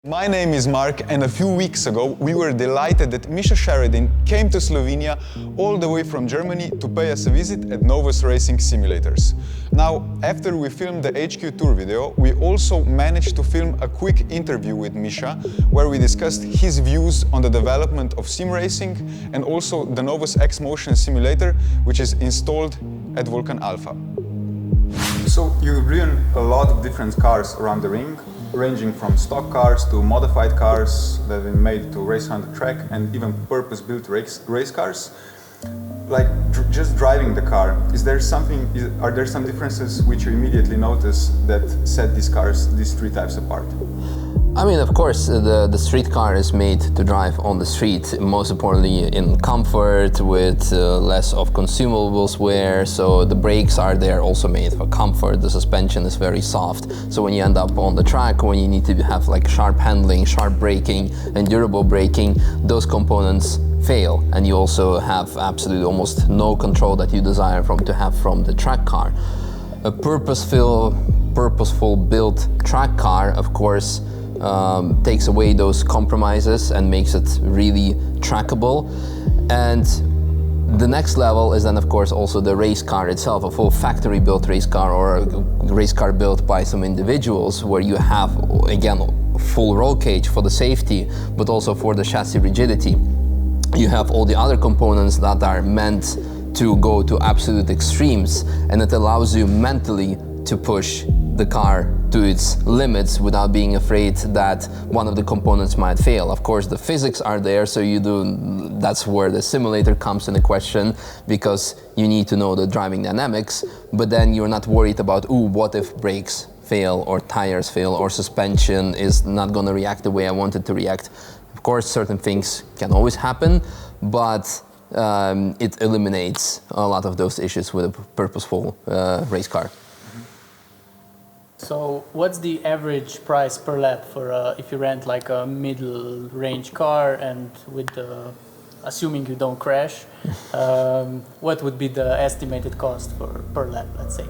My name is Mark, and a few weeks ago we were delighted that Misha Charoudin came to Slovenia all the way from Germany to pay us a visit at Novus Racing Simulators. Now, after we filmed the HQ tour video, we also managed to film a quick interview with Misha where we discussed his views on the development of sim racing and also the Novus X Motion simulator, which is installed at Vulcan Alpha. So you've driven a lot of different cars around the ring, ranging from stock cars to modified cars that have been made to race on the track, and even purpose-built race cars. Like just driving the car, are there some differences which you immediately notice that set these three types apart? I mean, of course, the street car is made to drive on the street, most importantly in comfort, with less of consumables wear, so the brakes are there also made for comfort, the suspension is very soft, so when you end up on the track, when you need to have like sharp handling, sharp braking and durable braking, those components fail, and you also have absolutely almost no control that you desire to have from the track car. A purposeful built track car, of course, takes away those compromises and makes it really trackable. And the next level is then, of course, also the race car itself, a full factory-built race car or a race car built by some individuals, where you have, again, full roll cage for the safety, but also for the chassis rigidity. You have all the other components that are meant to go to absolute extremes, and it allows you mentally to push the car to its limits without being afraid that one of the components might fail. Of course, the physics are there, so that's where the simulator comes into question, because you need to know the driving dynamics, but then you're not worried about, what if brakes fail or tires fail or suspension is not going to react the way I want it to react. Of course, certain things can always happen, but it eliminates a lot of those issues with a purposeful race car. So what's the average price per lap for if you rent like a middle range car, and with assuming you don't crash, what would be the estimated cost per lap, let's say?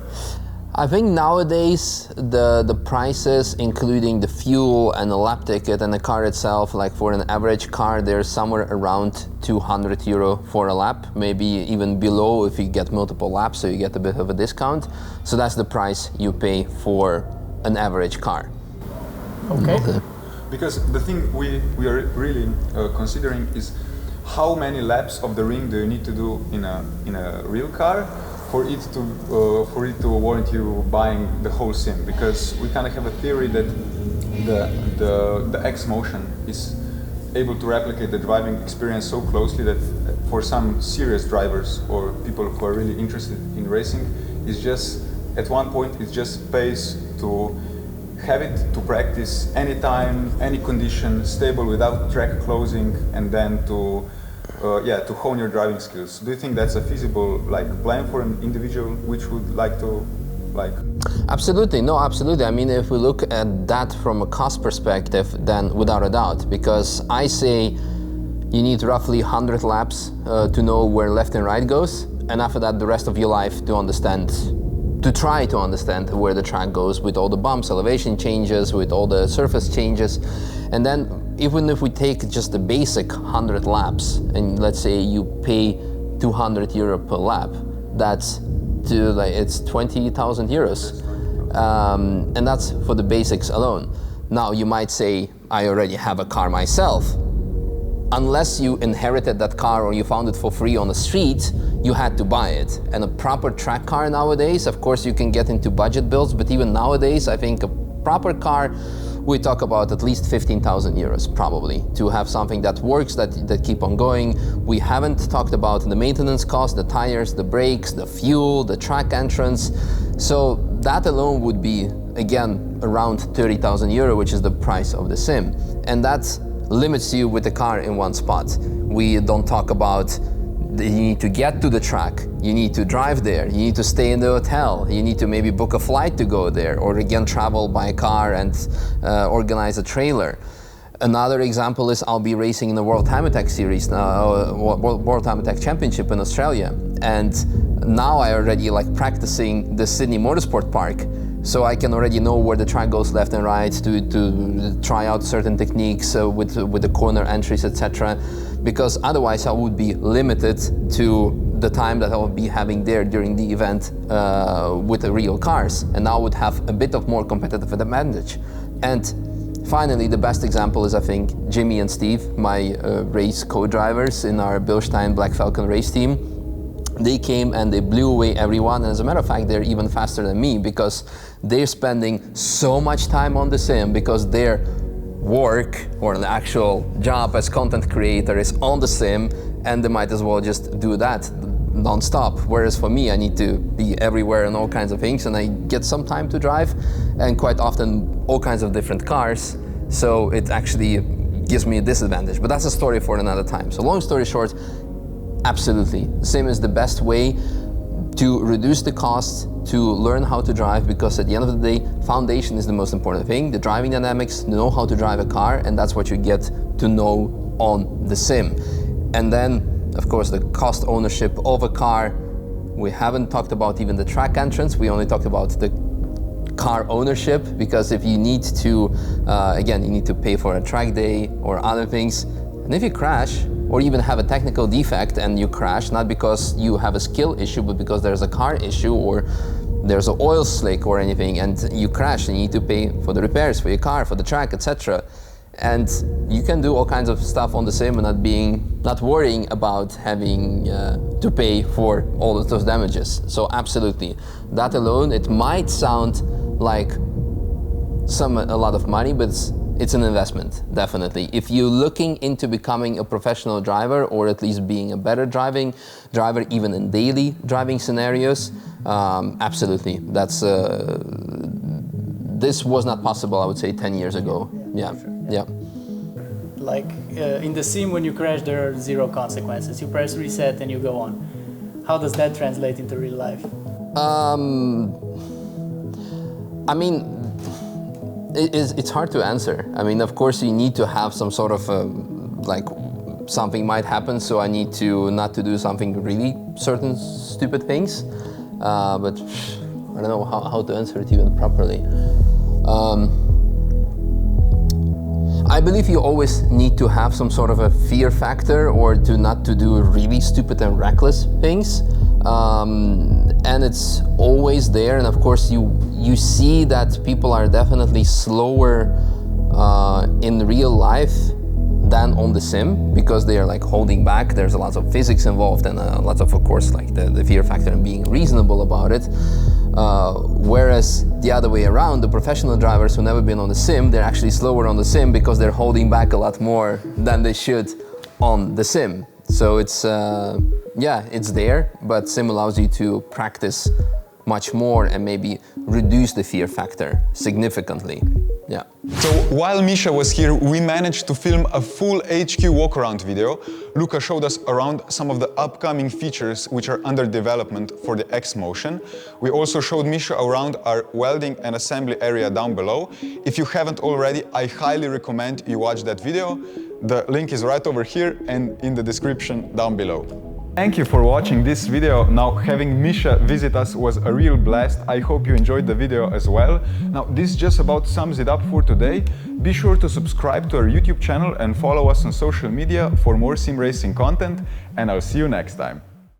I think nowadays the prices, including the fuel and the lap ticket and the car itself, like for an average car, they're somewhere around €200 for a lap, maybe even below if you get multiple laps, so you get a bit of a discount. So that's the price you pay for an average car. Okay. Because the thing we are really considering is how many laps of the ring do you need to do in a real car for it to warrant you buying the whole sim, because we kind of have a theory that the X Motion is able to replicate the driving experience so closely that for some serious drivers or people who are really interested in racing, it's just at one point it just pays to have it to practice anytime, any condition, stable without track closing, and then to hone your driving skills. Do you think that's a feasible plan for an individual which would like to Absolutely, no, absolutely. I mean, if we look at that from a cost perspective, then without a doubt, because I say you need roughly 100 laps to know where left and right goes, and after that the rest of your life to try to understand where the track goes, with all the bumps, elevation changes, with all the surface changes. And then even if we take just the basic 100 laps, and let's say you pay €200 per lap, it's €20,000, and that's for the basics alone. Now you might say, I already have a car myself. Unless you inherited that car or you found it for free on the street, you had to buy it. And a proper track car nowadays, of course you can get into budget builds, but even nowadays I think a proper car, we talk about at least €15,000 probably, to have something that works, that keep on going. We haven't talked about the maintenance cost, the tires, the brakes, the fuel, the track entrance. So that alone would be, again, around €30,000, which is the price of the sim. And that limits you with the car in one spot. We don't talk about you need to get to the track, you need to drive there, you need to stay in the hotel, you need to maybe book a flight to go there, or again travel by car and organize a trailer. Another example is I'll be racing in the World Time Attack Series, World Time Attack Championship in Australia, and now I already practicing the Sydney Motorsport Park. So I can already know where the track goes left and right to try out certain techniques with the corner entries, etc. Because otherwise I would be limited to the time that I would be having there during the event with the real cars, and I would have a bit of more competitive advantage. And finally, the best example is, I think, Jimmy and Steve, my race co-drivers in our Bilstein Black Falcon race team. They came and they blew away everyone, and as a matter of fact, they're even faster than me because they're spending so much time on the sim, because their work or the actual job as content creator is on the sim, and they might as well just do that non-stop. Whereas for me, I need to be everywhere and all kinds of things, and I get some time to drive, and quite often all kinds of different cars, so it actually gives me a disadvantage. But that's a story for another time. So long story short, absolutely, sim is the best way to reduce the cost, to learn how to drive, because at the end of the day, foundation is the most important thing. The driving dynamics, know how to drive a car, and that's what you get to know on the sim. And then, of course, the cost ownership of a car. We haven't talked about even the track entrance. We only talked about the car ownership, because if you need to, again, you need to pay for a track day or other things. And if you crash, or even have a technical defect and you crash, not because you have a skill issue, but because there's a car issue or there's an oil slick or anything, and you crash and you need to pay for the repairs for your car, for the track, etc. And you can do all kinds of stuff on the sim and not worrying about having to pay for all of those damages. So absolutely, that alone, it might sound like a lot of money, but it's an investment, definitely. If you're looking into becoming a professional driver, or at least being a better driver, even in daily driving scenarios, absolutely. This was not possible, I would say, 10 years ago. Yeah. Like in the sim, when you crash, there are zero consequences. You press reset and you go on. How does that translate into real life? I mean, it's hard to answer. I mean, of course, you need to have some sort of like something might happen, so I need to not to do something really certain stupid things. But I don't know how to answer it even properly. I believe you always need to have some sort of a fear factor, or not to do really stupid and reckless things. And it's always there, and of course you see that people are definitely slower in real life than on the sim, because they are like holding back. There's a lot of physics involved, and lots of course, like the fear factor and being reasonable about it. Whereas the other way around, the professional drivers who've never been on the sim, they're actually slower on the sim because they're holding back a lot more than they should on the sim. So it's, yeah, it's there, but sim allows you to practice much more and maybe reduce the fear factor significantly. Yeah. So while Misha was here, we managed to film a full HQ walk-around video. Luca showed us around some of the upcoming features which are under development for the X-Motion. We also showed Misha around our welding and assembly area down below. If you haven't already, I highly recommend you watch that video. The link is right over here and in the description down below. Thank you for watching this video. Now, having Misha visit us was a real blast. I hope you enjoyed the video as well. Now, this just about sums it up for today. Be sure to subscribe to our YouTube channel and follow us on social media for more sim racing content, and I'll see you next time.